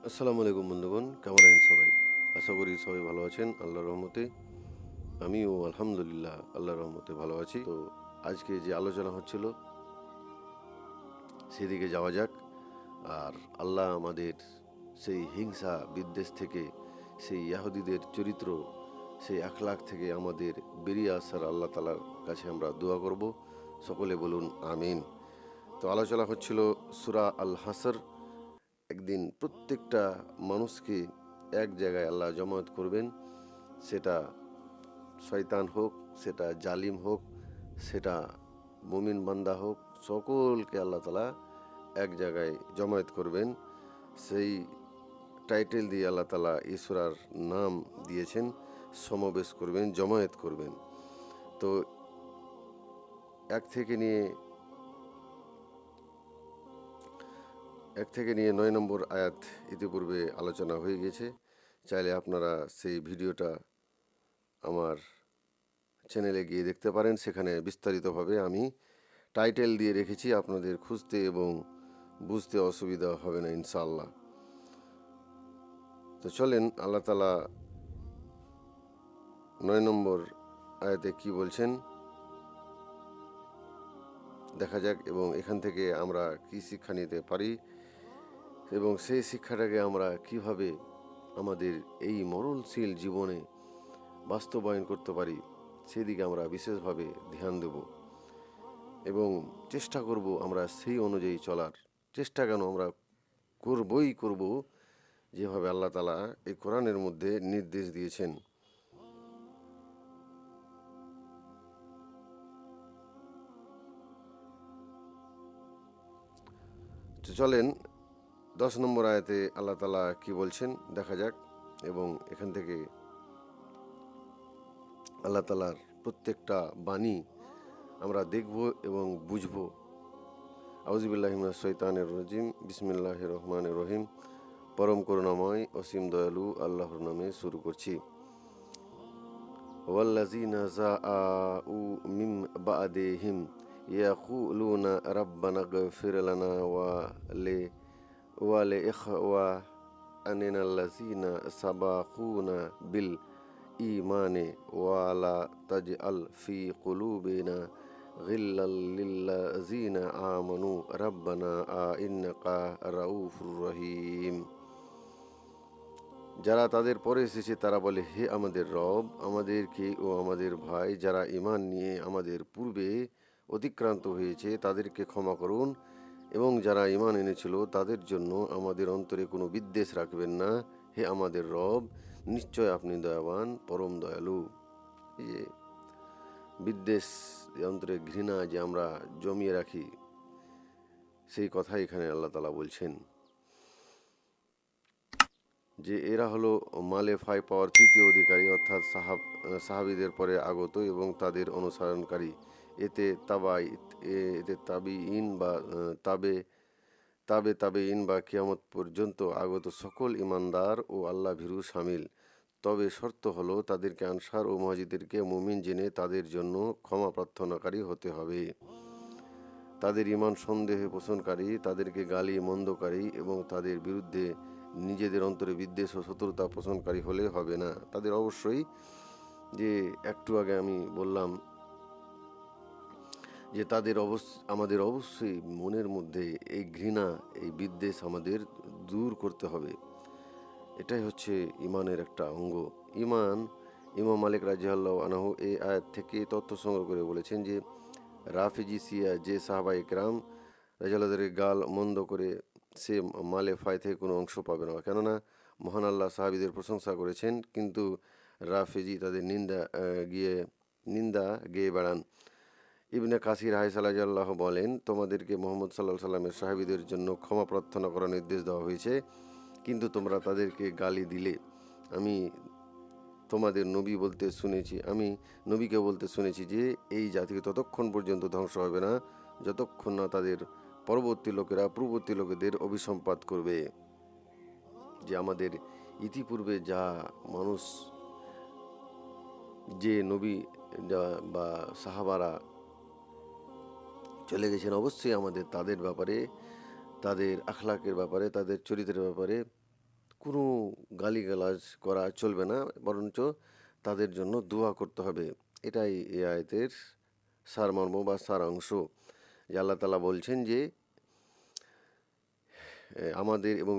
আসসালামু আলাইকুম বন্ধুগণ, কেমন আছেন সবাই? আশা করি সবাই ভালো আছেন আল্লাহর রহমতে। আমিও আলহামদুলিল্লাহ আল্লাহর রহমতে ভালো আছি। তো আজকে যে আলোচনা হচ্ছিল সেদিকে যাওয়া যাক। আর আল্লাহ আমাদের সেই হিংসা বিদ্বেষ থেকে, সেই ইয়াহুদিদের চরিত্র, সেই আখলাক থেকে আমাদের বেরিয়ে আসার আল্লাহ তালার কাছে আমরা দোয়া করব। সকলে বলুন আমিন। তো আলোচনা হচ্ছিল সূরা আল হাসর। একদিন প্রত্যেকটা মানুষকে এক জায়গায় আল্লাহ জমায়েত করবেন। সেটা শয়তান হোক, সেটা জালিম হোক, সেটা মুমিন বান্দা হোক, সকলকে আল্লাহ তালা এক জায়গায় জমায়েত করবেন। সেই টাইটেল দিয়ে আল্লাহ তালা এই সূরার নাম দিয়েছেন, সমাবেশ করবেন, জমায়েত করবেন। তো এক থেকে নিয়ে 9 নম্বর আয়াত ইতিপূর্বে আলোচনা হয়ে গেছে। চাইলে আপনারা সেই ভিডিওটা আমার চ্যানেলে গিয়ে দেখতে পারেন। সেখানে বিস্তারিতভাবে আমি টাইটেল দিয়ে রেখেছি, আপনাদের খুঁজতে এবং বুঝতে অসুবিধা হবে না ইনশাআল্লাহ। তো চলেন আল্লাহ তালা 9 নম্বর আয়াতে কি বলছেন দেখা যাক, এবং এখান থেকে আমরা কি শিক্ষা নিতে পারি এবং সেই শিক্ষাটাকে আমরা কিভাবে আমাদের এই মরণশীল জীবনে বাস্তবায়ন করতে পারি সেদিকে আমরা বিশেষভাবে ধ্যান দেব এবং চেষ্টা করব আমরা সেই অনুযায়ী চলার। চেষ্টা কেন, আমরা করবই করব, যেভাবে আল্লাহ তালা এই কোরআনের মধ্যে নির্দেশ দিয়েছেন। তো চলেন 10 নম্বর আয়াতে আল্লাহ তালা কি বলছেন দেখা যাক, এবং এখান থেকে আল্লাহ তালার প্রত্যেকটা বাণী আমরা দেখব এবং বুঝব। আউযুবিল্লাহি মিনাশ শাইতানির রাজিম, বিসমিল্লাহির রহমানির রহিম। পরম করুণাময় অসীম দয়ালু আল্লাহর নামে শুরু করছি। ওয়াল্লাযীনা জাআউ মিন বা'দিহিম ইয়াকুলুনা রাব্বানা ইগফির লানা ওয়া লিইখওয়ানিনাল্লাযীনা সাবাকুনা বিল ঈমানি ওয়া লা তাজআল ফি কুলুবিনা গিল্লাল লিল্লাযীনা আমানু রাব্বানা ইন্নাকা রাউফুর রহিম। যারা তাদের পরে এসেছে তারা বলে, হে আমাদের রব, আমাদেরকে ও আমাদের ভাই যারা ঈমান নিয়ে আমাদের পূর্বে অতিক্রান্ত হয়েছে তাদেরকে ক্ষমা করুন, এবং যারা ঈমান এনেছিল তাদের জন্য আমাদের অন্তরে কোনো বিদ্বেষ রাখবেন না। হে আমাদের রব, নিশ্চয় আপনি দয়াবান পরম দয়ালু। এই যে বিদ্বেষ, অন্তরে ঘৃণা যে আমরা জমিয়ে রাখি, সেই কথা এখানে আল্লাহ তালা বলছেন যে এরা হলো মালে ফাই পাওয়ার তৃতীয় অধিকারী, অর্থাৎ সাহাবিদের পরে আগত এবং তাদের অনুসরণকারী। এতে তাবিঈন বা তাবে তাবেঈন বা কিয়ামত পর্যন্ত আগত সকল ইমানদার ও আল্লাহ ভীরু শামিল। তবে শর্ত হলো তাদেরকে আনসার ও মুহাজিরদেরকে মুমিন জেনে তাদের জন্য ক্ষমা প্রার্থনাকারী হতে হবে। তাদের ঈমান সন্দেহে পোষণকারী, তাদেরকে গালি মন্দকারী এবং তাদের বিরুদ্ধে নিজেদের অন্তরে বিদ্বেষ ও শত্রুতা পোষণকারী হলে হবে না। তাদের অবশ্যই, যে একটু আগে আমি বললাম যে আমাদের অবশ্যই মনের মধ্যে এই ঘৃণা, এই বিদ্বেষ আমাদের দূর করতে হবে। এটাই হচ্ছে ইমানের একটা অঙ্গ। ইমাম মালিক রাদিয়াল্লাহু আনহু এই আয়াত থেকে তথ্য সংগ্রহ করে বলেছেন যে রাফিজি সিয়া যে সাহাবায়ে কেরাম রাদিয়াল্লাহুদের গাল মন্দ করে সে মালে ফায় থেকে কোনো অংশ পাবে না, কেননা মহান আল্লাহ সাহাবীদের প্রশংসা করেছেন, কিন্তু রাফিজি তাদের নিন্দা গেয়ে বেড়ান। ইবনে কাসির রাদিয়াল্লাহু বলেন, তোমাদেরকে মুহাম্মদ সাল্লাল্লাহু আলাইহি সাল্লামের সাহাবীদের জন্য ক্ষমা প্রার্থনা করার নির্দেশ দেওয়া হয়েছে, কিন্তু তোমরা তাদেরকে গালি দিলে। আমি আমি নবীকে বলতে শুনেছি যে এই জাতিকে ততক্ষণ পর্যন্ত ধ্বংস হবে না যতক্ষণ না তাদের পূর্ববর্তী লোকেদের অভিসম্পাত করবে। যে আমাদের ইতিপূর্বে যা মানুষ, যে নবী বা সাহাবারা চলে গেছেন, অবশ্যই আমাদের তাদের ব্যাপারে, তাদের আখলাকের ব্যাপারে, তাদের চরিত্রের ব্যাপারে কোনো গালিগালাজ করা চলবে না, বরঞ্চ তাদের জন্য দোয়া করতে হবে। এটাই এই আয়াতের সারমর্ম বা সারাংশ, যে আল্লাহ তাআলা বলছেন যে আমাদের এবং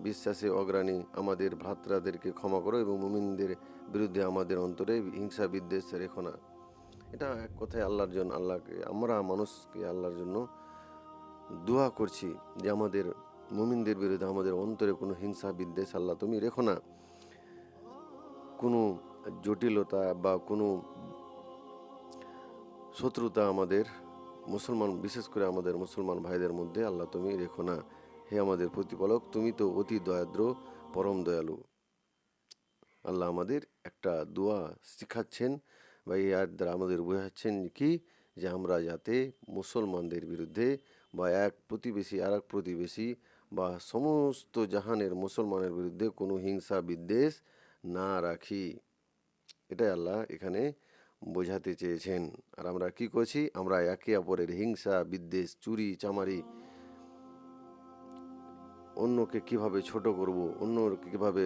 বিশ্বাসী অগ্রণী আমাদের ভ্রাতৃদেরকে ক্ষমা করো এবং মুমিনদের বিরুদ্ধে আমাদের অন্তরে হিংসা বিদ্বেষ রেখো না। এটা এক কথায় আল্লাহর জন্য, আল্লাহকে আমরা মানুষকে আল্লাহর জন্য দোয়া করছি যে আমাদের মুমিনদের বিরুদ্ধে আমাদের অন্তরে কোনো হিংসা বিদ্বেষ আল্লাহ তুমি রেখো না, কোনো জটিলতা বা কোনো শত্রুতা আমাদের মুসলমান, বিশেষ করে আমাদের মুসলমান ভাইদের মধ্যে আল্লাহ তুমি রেখো না। হে আমাদের প্রতিপালক, তুমি তো অতি দয়াদ্র, পরম দয়ালু। আল্লাহ আমাদের একটা দোয়া শিখাচ্ছেন বা এই আয়াত দ্বারা আমাদের বোঝাচ্ছেন কি, যে আমরা যাতে মুসলমানদের বিরুদ্ধে বা এক প্রতিবেশী আর এক প্রতিবেশী বা সমস্ত জাহানের মুসলমানের বিরুদ্ধে কোনো হিংসা বিদ্বেষ না রাখি। এটাই আল্লাহ এখানে বোঝাতে চেয়েছেন। আর আমরা কি করছি? আমরা একে অপরের হিংসা বিদ্বেষ, চুরি চামারি, অন্যকে কিভাবে ছোট করব, অন্যকে কিভাবে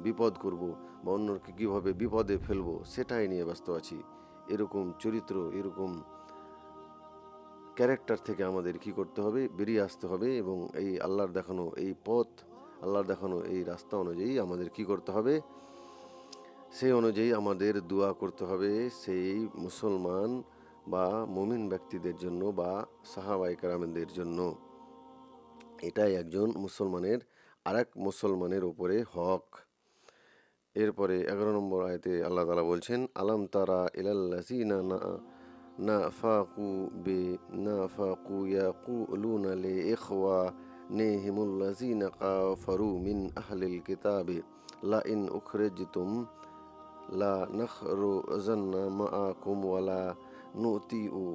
বিপদ করব বা অন্যকে কিভাবে বিপদে ফেলবো, সেটাই নিয়ে ব্যস্ত আছি। এরকম চরিত্র, এরকম ক্যারেক্টার থেকে আমাদের কি করতে হবে? বেরিয়ে আসতে হবে এবং এই আল্লাহর দেখানো এই পথ, আল্লাহর দেখানো এই রাস্তা অনুযায়ী আমাদের কি করতে হবে? সেই অনুযায়ী আমাদের দোয়া করতে হবে সেই মুসলমান বা মুমিন ব্যক্তিদের জন্য বা সাহাবায়ে কেরামদের জন্য। এটাই একজন মুসলমানের আরেক মুসলমানের উপরে হক। এরপরে 11 নম্বর আয়াতে আল্লাহ তাআলা বলছেন, আলাম তারা ইলাল্লাযিনা নাফাকু নাফাকু ইয়াকুলুনা লিইখওয়ানিহিমুল্লাযিনা কাফারু মিন আহলিল কিতাবি লা ইন উখরিজতুম লা নাখরুজান্না মাআকুম ওয়ালা নুতিউ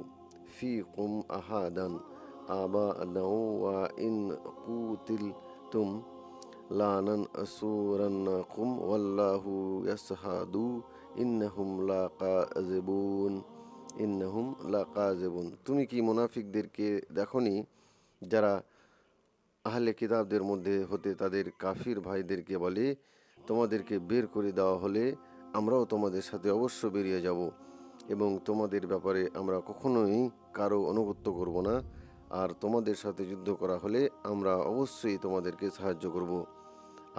ফীকুম আহাদান আবাদাও ওয়া ইন কুতিলতুম লা নানসুরান্নাকুম ওয়াল্লাহু ইয়াশহাদু ইন্নাহুম লাকাযিবুন। তুমি কি মুনাফিকদেরকে দেখনি, যারা আহলে কিতাবদের মধ্যে হতে তাদের কাফির ভাইদেরকে বলে, তোমাদেরকে বের করে দেওয়া হলে আমরাও তোমাদের সাথে অবশ্য বেরিয়ে যাব এবং তোমাদের ব্যাপারে আমরা কখনোই কারো আনুগত্য করব না, আর তোমাদের সাথে যুদ্ধ করা হলে আমরা অবশ্যই তোমাদেরকে সাহায্য করব।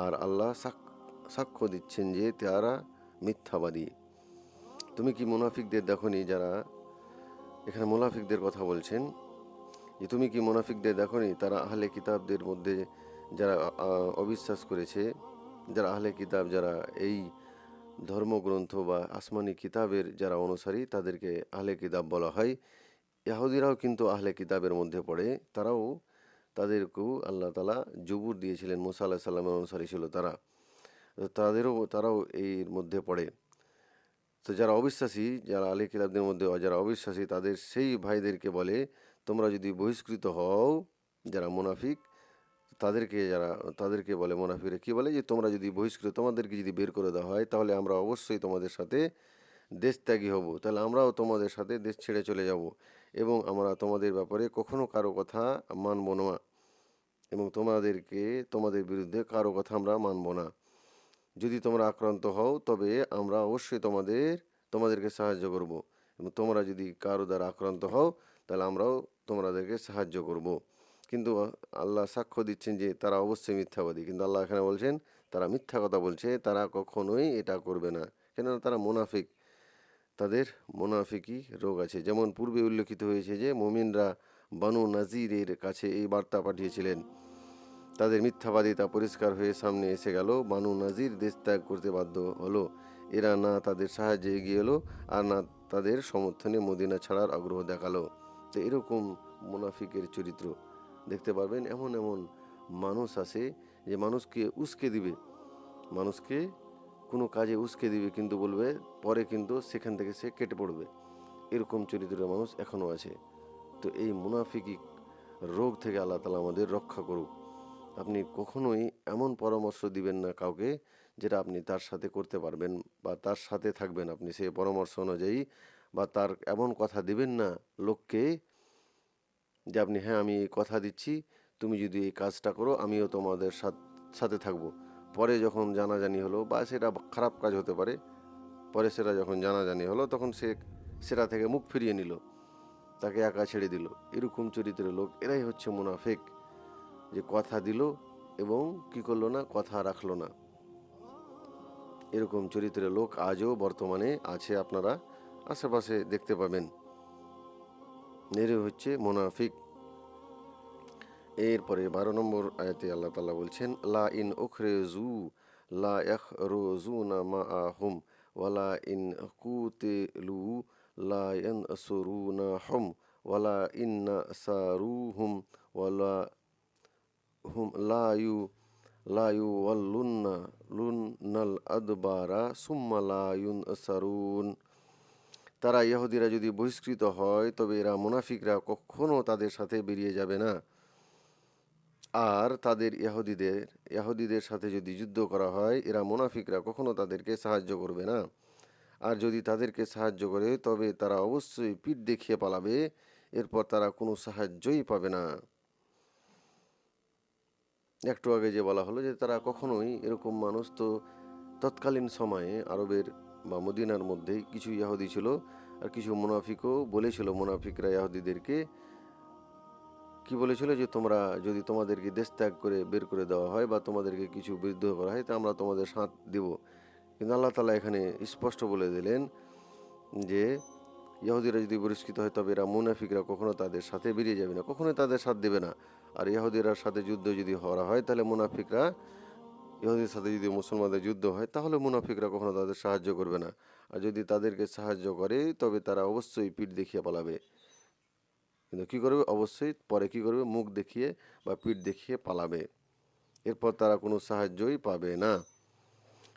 আর আল্লাহ সাক্ষ্য দিচ্ছেন যে তারা মিথ্যাবাদী। তুমি কি মুনাফিকদের দেখনি, যারা, এখানে মুনাফিকদের কথা বলছেন, যে তুমি কি মুনাফিকদের দেখনি, তারা আহলে কিতাবদের মধ্যে যারা অবিশ্বাস করেছে, যারা আহলে কিতাব, যারা এই ধর্মগ্রন্থ বা আসমানি কিতাবের যারা অনুসারী, তাদেরকে আহলে কিতাব বলা হয়। ইহুদিরাও কিন্তু আহলে কিতাবের মধ্যে পড়ে, তাদেরকেও আল্লাহ তাআলা জবুর দিয়েছিলেন, মুসা আলাইহিস সালামের অনুসারী ছিল তারা, তো তারাও এর মধ্যে পড়ে। তো যারা অবিশ্বাসী, যারা আহলে কিতাবদের মধ্যে যারা অবিশ্বাসী, তাদের সেই ভাইদেরকে বলে, তোমরা যদি বহিষ্কৃত হও, যারা মুনাফিক, তাদেরকে বলে, মুনাফিকরা কি বলে, যে তোমরা যদি বহিষ্কৃত, তোমাদেরকে যদি বের করে দেওয়া হয়, তাহলে আমরা অবশ্যই তোমাদের সাথে দেশত্যাগী হব, তাহলে আমরাও তোমাদের সাথে দেশ ছেড়ে চলে যাব এবং আমরা তোমাদের ব্যাপারে কখনো কারো কথা মানব না এবং তোমাদের বিরুদ্ধে কারো কথা আমরা মানব না। যদি তোমরা আক্রান্ত হও তবে আমরা অবশ্যই তোমাদেরকে সাহায্য করব এবং তোমরা যদি কারো দ্বারা আক্রান্ত হও তাহলে আমরাও তোমাদেরকে সাহায্য করব। কিন্তু আল্লাহ সাক্ষ্য দিচ্ছেন যে তারা অবশ্যই মিথ্যাবাদী, কিন্তু আল্লাহ এখানে বলছেন তারা মিথ্যা কথা বলছে, তারা কখনোই এটা করবে না, কেননা তারা মুনাফিক, তাদের মুনাফিকি রোগ আছে। যেমন পূর্বে উল্লেখিত হয়েছে যে মুমিনরা বানু নাজিরের কাছে এই বার্তা পাঠিয়েছিলেন, তাদের মিথ্যাবাদিতা পরিষ্কার হয়ে সামনে এসে গেল, বানু নাজির দেশ ত্যাগ করতে বাধ্য হলো, এরা না তাদের সাহায্যে এগিয়ে এলো আর না তাদের সমর্থনে মদিনা ছাড়ার আগ্রহ দেখালো। তো এরকম মুনাফিকের চরিত্র দেখতে পারবেন। এমন এমন মানুষ আছে যে মানুষকে উস্কে দিবে, মানুষকে কোনো কাজে উস্কে দিবে, কিন্তু বলবে পরে কিন্তু সেখান থেকে সে কেটে পড়বে। এরকম চরিত্রের মানুষ এখনও আছে। তো এই মুনাফিকি রোগ থেকে আল্লাহ তাআলা আমাদের রক্ষা করুক। আপনি কখনোই এমন পরামর্শ দিবেন না কাউকে যেটা আপনি তার সাথে করতে পারবেন বা তার সাথে থাকবেন আপনি সেই পরামর্শ অনুযায়ী, বা তার এমন কথা দিবেন না লোককে যে আপনি, হ্যাঁ আমি এই কথা দিচ্ছি, তুমি যদি এই কাজটা করো আমিও সাথে থাকবো। পরে যখন জানাজানি হলো বা সেটা খারাপ কাজ হতে পারে, পরে সেটা যখন জানাজানি হলো তখন সে সেটা থেকে মুখ ফিরিয়ে নিল, তাকে একা ছেড়ে দিল। এরকম চরিত্রের লোক এরাই হচ্ছে মুনাফিক, যে কথা দিল এবং কি করলো না, কথা রাখলো না। এরকম চরিত্রের লোক আজও বর্তমানে আছে, আপনারা আশেপাশে দেখতে পাবেন। এর হচ্ছে মুনাফিক। এরপরে 12 নম্বর আয়াতে আল্লাহ তাআলা বলছেন, লা ইন উখরিজু লা ইয়াখরুজুনা মাআহুম ওয়ালা ইন কুতিলু লা ইয়ানসুরুনাহুম ওয়ালা ইন নাসারুহুম ওয়ালা হুম লা ইউওয়াল্লুন্না লুন্নাল আদবারা সুম্মা লা ইউনসারুন। তারা ইহুদিরা যদি বহিষ্কৃত হয় তবে এরা মুনাফিকরা কখনো তাদের সাথে বেরিয়ে যাবে না। আর তাদের ইহুদিদের সাথে যদি যুদ্ধ করা হয়, এরা মুনাফিকরা কখনো তাদেরকে সাহায্য করবে না। আর যদি তাদেরকে সাহায্য করে তবে তারা অবশ্যই পিঠ দেখিয়ে পালাবে, এরপর তারা কোনো সাহায্যই পাবে না। একটু আগে যে বলা হলো যে তারা কখনোই এরকম মানুষ তো, তৎকালীন সময়ে আরবের বা মদিনার মধ্যেই কিছু ইহুদি ছিল আর কিছু মুনাফিকও বলেছিল। মুনাফিকরা ইহুদিদেরকে কি বলেছিল যে তোমরা যদি তোমাদেরকে দেশ ত্যাগ করে বের করে দেওয়া হয় বা তোমাদেরকে কিছু বিদ্রোহ করা হয় তা আমরা তোমাদের সাথ দেব। কিন্তু আল্লাহ তাআলা এখানে স্পষ্ট বলে দিলেন যে ইহুদিরা যদি বহিষ্কৃত হয় তবে এরা মুনাফিকরা কখনো তাদের সাথে বেরিয়ে যাবে না, কখনোই তাদের সাথ দেবে না। আর ইহুদিরার সাথে যুদ্ধ যদি করা হয় তাহলে মুনাফিকরা, ইহুদির সাথে যদি মুসলমানদের যুদ্ধ হয় তাহলে মুনাফিকরা কখনো তাদের সাহায্য করবে না। আর যদি তাদেরকে সাহায্য করে তবে তারা অবশ্যই পিঠ দেখিয়ে পালাবে। কিন্তু কী করবে, অবশ্যই পরে কী করবে, মুখ দেখিয়ে বা পিঠ দেখিয়ে পালাবে। এরপর তারা কোনো সাহায্যই পাবে না।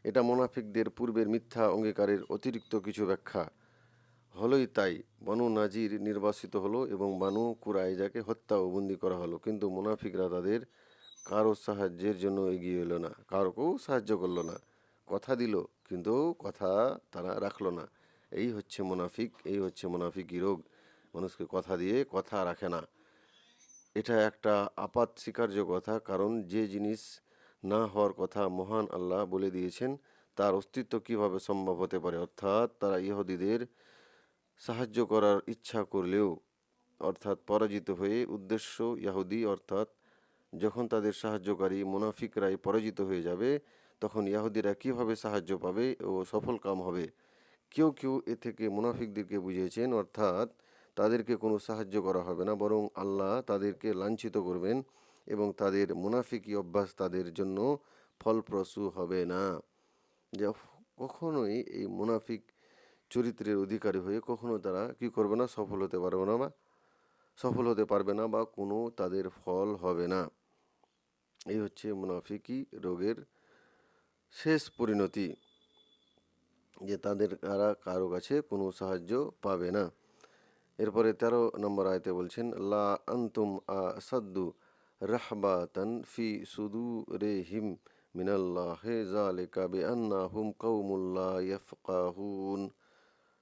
এটা মুনাফিকদের পূর্বের মিথ্যা অঙ্গীকারের অতিরিক্ত কিছু ব্যাখ্যা। হলোই তাই বনু নাজির নির্বাসিত হলো এবং বানু কুরাইজাকে হত্যা ও বন্দী করা হলো, কিন্তু মুনাফিকরা তাদের কারো সাহায্যের জন্য এগিয়ে এলো না, কারোকেও সাহায্য করলো না। কথা দিল কিন্তু কথা তারা রাখলো না। এই হচ্ছে মুনাফিক, এই হচ্ছে মুনাফিকি রোগ। মানুষকে কথা দিয়ে কথা রাখে না। এটা একটা আপাত স্বীকার্য কথা, কারণ যে জিনিস না হওয়ার কথা মহান আল্লাহ বলে দিয়েছেন তার অস্তিত্ব কিভাবে সম্ভব হতে পারে। অর্থাৎ তারা ইহুদিদের সাহায্য করার ইচ্ছা করলেও, অর্থাৎ পরাজিত হয়ে উদ্দেশ্য ইহুদি, অর্থাৎ যখন তাদের সাহায্যকারী মুনাফিকরাই পরাজিত হয়ে যাবে তখন ইহুদিরা কিভাবে সাহায্য পাবে ও সফল কাম হবে। কেউ কেউ এ থেকে মুনাফিকদেরকে বুঝিয়েছেন, অর্থাৎ তাদেরকে কোনো সাহায্য করা হবে না, বরং আল্লাহ তাদেরকে লাঞ্ছিত করবেন এবং তাদের মুনাফিকি অভ্যাস তাদের জন্য ফলপ্রসূ হবে না। যে কখনোই এই মুনাফিক চরিত্রের অধিকারী হয়ে কখনো তারা কি করবে না, সফল হতে পারবে না, বা সফল হতে পারবে না, বা কোনো তাদের ফল হবে না। এই হচ্ছে মুনাফিকি রোগের শেষ পরিণতি, যে তাদের কারো কাছে কোনো সাহায্য পাবে না। এরপরে 13 নম্বর আয়তে বলছেন, লা আনতুম আসাদ্দু রাহবাতান ফি সুদুরিহিম মিনাল্লাহি যালিকা বিআন্নাহুম কওমুল লা ইয়াফকাহুন।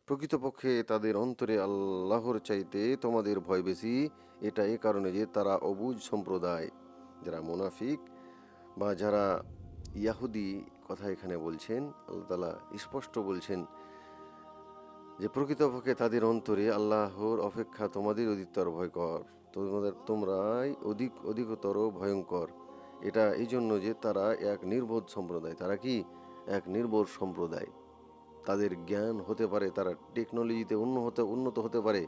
প্রকৃতপক্ষে তাদের অন্তরে আল্লাহর চাইতে তোমাদের ভয় বেশি, এটা এই কারণে যে তারা অবুঝ সম্প্রদায়। যারা মুনাফিক বা যারা ইয়াহুদি কথা এখানে বলছেন, আল্লাহ তাআলা স্পষ্ট বলছেন যে প্রকৃতপক্ষে তাদের অন্তরে আল্লাহর অপেক্ষা তোমাদের অধিকতর ভয়কর, তোমরাই অধিকতর ভয়ঙ্কর। এটা এই জন্য যে তারা এক নির্বোধ সম্প্রদায়। তারা কি এক নির্বোধ সম্প্রদায়। তাদের জ্ঞান হতে পারে, তারা টেকনোলজিতে উন্নত হতে পারে,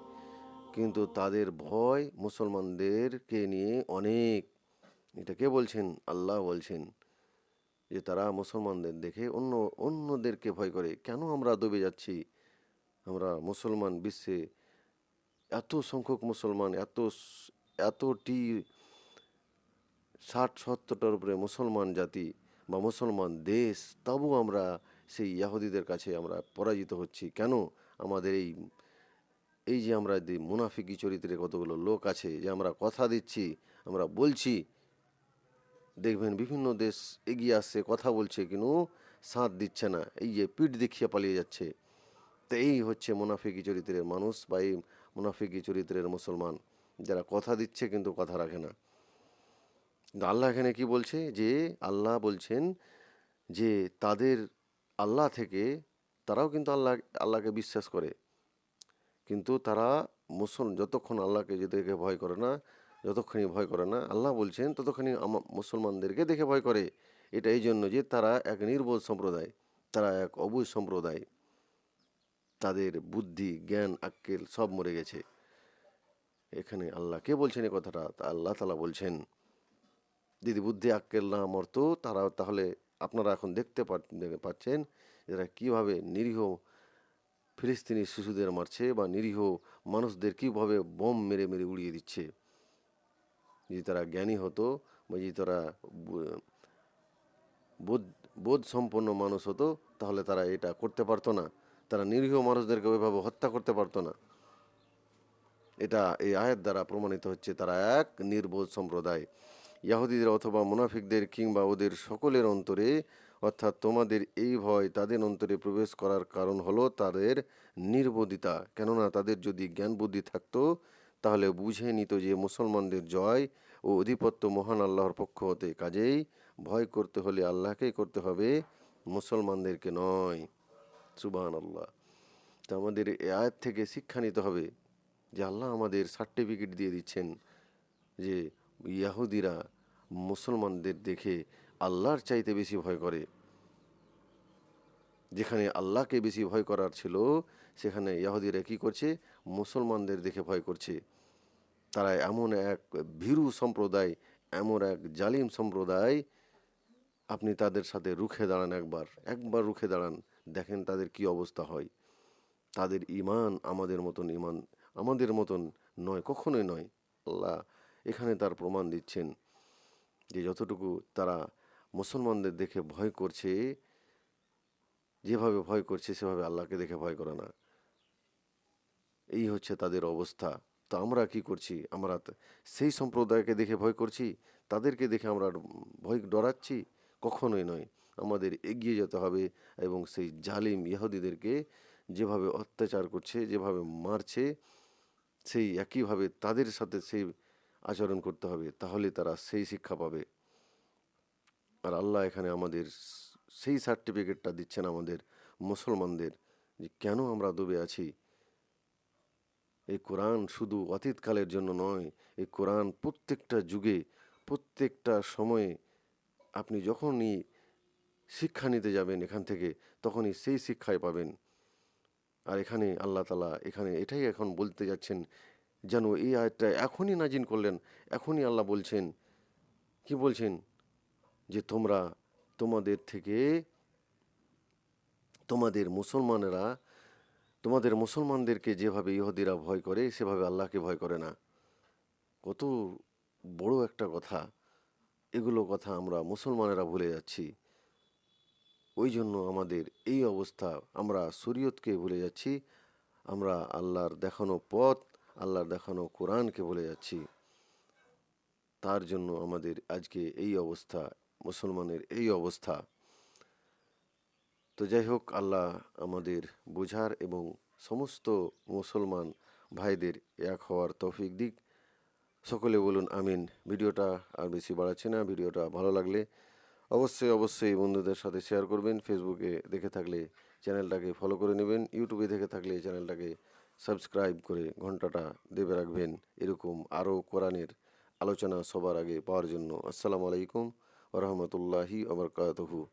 কিন্তু তাদের ভয় মুসলমানদেরকে নিয়ে অনেক। এটা কে বলছেন? আল্লাহ বলছেন যে তারা মুসলমানদের দেখে অন্যদেরকে ভয় করে। কেন আমরা দবে যাচ্ছি? আমরা মুসলমান বিশ্বে এত সংখ্যক মুসলমান, এতটি 60-70টার উপরে মুসলমান জাতি বা মুসলমান দেশ, তবু আমরা সেই ইহুদিদের কাছে আমরা পরাজিত হচ্ছি কেন? আমাদের এই যে আমরা যে মুনাফিকি চরিত্রের কতগুলো লোক আছে, যে আমরা কথা দিচ্ছি, আমরা বলছি, দেখবেন বিভিন্ন দেশ এগিয়ে আসছে, কথা বলছে, কিন্তু সাথ দিচ্ছে না, এই যে পিঠ দেখিয়ে পালিয়ে যাচ্ছে। তো এই হচ্ছে মুনাফিকি চরিত্রের মানুষ বা এই মুনাফিকি চরিত্রের মুসলমান, যারা কথা দিচ্ছে কিন্তু কথা রাখে না। কিন্তু আল্লাহ এখানে কি বলছে, যে আল্লাহ বলছেন যে তাদের আল্লাহ থেকে, তারাও কিন্তু আল্লাহকে বিশ্বাস করে, কিন্তু তারা যতক্ষণ আল্লাহকে যে দেখে ভয় করে না, যতক্ষণই ভয় করে না, আল্লাহ বলছেন ততক্ষণই মুসলমানদেরকে দেখে ভয় করে। এটা এই জন্য যে তারা এক নির্বোধ সম্প্রদায়, তারা এক অবুঝ সম্প্রদায়, তাদের বুদ্ধি জ্ঞান আক্কেল সব মরে গেছে। এখানে আল্লাহ কে বলছেন এই কথাটা? তা আল্লাহ তালা বলছেন, যদি বুদ্ধি আক্কেল না মরতো তারা, তাহলে আপনারা এখন দেখতে পাচ্ছেন এরা কিভাবে নিরীহ ফিলিস্তিনি শিশুদের মারছে, বা নিরীহ মানুষদের কীভাবে বোম মেরে মেরে উড়িয়ে দিচ্ছে। যদি তারা জ্ঞানী হতো, বা যদি তারা বু- বোধ বোধ সম্পন্ন মানুষ হতো, তাহলে তারা এটা করতে পারতো না, তারা নিরীহ মানুষদেরকে ওইভাবে হত্যা করতে পারতো না। এটা এই আয়াত দ্বারা প্রমাণিত হচ্ছে তারা এক নির্বোধ সম্প্রদায়। ইয়াহুদিদের অথবা মুনাফিকদের কিংবা ওদের সকলের অন্তরে, অর্থাৎ তোমাদের এই ভয় তাদের অন্তরে প্রবেশ করার কারণ হলো তাদের নির্বোধিতা। কেননা তাদের যদি জ্ঞান বুদ্ধি থাকতো, তাহলে বুঝে নিত যে মুসলমানদের জয় ও আধিপত্য মহান আল্লাহর পক্ষ হতে। কাজেই ভয় করতে হলে আল্লাহকেই করতে হবে, মুসলমানদেরকে নয়। সুবহান আল্লাহ। তা আমাদের এই আয়াত থেকে শিক্ষা নিতে হবে যে আল্লাহ আমাদের সার্টিফিকেট দিয়ে দিচ্ছেন যে ইয়াহুদিরা মুসলমানদের দেখে আল্লাহর চাইতে বেশি ভয় করে। যেখানে আল্লাহকে বেশি ভয় করার ছিল, সেখানে ইয়াহুদিরা কি করছে? মুসলমানদের দেখে ভয় করছে। তারা এমন এক ভীরু সম্প্রদায়, এমন এক জালিম সম্প্রদায়, আপনি তাদের সাথে রুখে দাঁড়ান, একবার একবার রুখে দাঁড়ান, দেখেন তাদের কি অবস্থা হয়। তাদের ইমান আমাদের মতন নয়, কখনোই নয়। আল্লাহ এখানে তার প্রমাণ দিচ্ছেন যে যতটুকু তারা মুসলমানদের দেখে ভয় করছে, যেভাবে ভয় করছে সেভাবে আল্লাহকে দেখে ভয় করে না। এই হচ্ছে তাদের অবস্থা। তো আমরা কি করছি? আমরা সেই সম্প্রদায়কে দেখে ভয় করছি, তাদেরকে দেখে আমরা ভয় ডরাচ্ছি? কখনোই নয়। আমাদের এগিয়ে যেতে হবে এবং সেই জালিম ইহুদিদেরকে যেভাবে অত্যাচার করছে, যেভাবে মারছে, সেই একইভাবে তাদের সাথে সেই আচরণ করতে হবে, তাহলে তারা সেই শিক্ষা পাবে। আর আল্লাহ এখানে আমাদের সেই সার্টিফিকেটটা দিচ্ছেন আমাদের মুসলমানদের, যে কেন আমরা ডুবে আছি। এই কোরআন শুধু অতীতকালের জন্য নয়, এই কোরআন প্রত্যেকটা যুগে, প্রত্যেকটা সময়ে আপনি যখনই শিক্ষা নিতে যাবেন এখান থেকে, তখনই সেই শিক্ষায় পাবেন। আর এখানে আল্লাহ তালা এখানে এটাই এখন বলতে যাচ্ছেন, যেন এই আয়াতটা এখনই নাজিল করলেন। এখনই আল্লাহ বলছেন, কি বলছেন? যে তোমরা তোমাদের থেকে, তোমাদের মুসলমানেরা, তোমাদের মুসলমানদেরকে যেভাবে ইহুদিরা ভয় করে, সেভাবে আল্লাহকে ভয় করে না। কত বড় একটা কথা! এগুলো কথা আমরা মুসলমানেরা ভুলে যাচ্ছি। ওই জন্য আমাদের এই অবস্থা। আমরা শরীয়তকে ভুলে যাচ্ছি, আমরা আল্লাহর দেখানো পথ, আল্লাহর দেখানো কোরআনকে ভুলে যাচ্ছি। তার জন্য আমাদের আজকে এই অবস্থা, মুসলমানের এই অবস্থা। তো যাই হোক, আল্লাহ আমাদের বোঝার এবং সমস্ত মুসলমান ভাইদের এক হওয়ার তৌফিক দিক। সকলে বলুন আমিন। ভিডিওটা আর বেশি বাড়াচ্ছি না। ভিডিওটা ভালো লাগলে অবশ্যই বন্ধুদের সাথে শেয়ার করবেন। ফেসবুকে দেখে থাকলে চ্যানেলটাকে ফলো করে নেবেন। ইউটিউবে দেখে থাকলে চ্যানেলটাকে সাবস্ক্রাইব করে ঘন্টাটা দেবে রাখবেন, এরকম আরও কোরআনের আলোচনা সবার আগে পাওয়ার জন্য। আসসালামু আলাইকুম ওয়া রাহমাতুল্লাহি ওয়া বারাকাতুহু।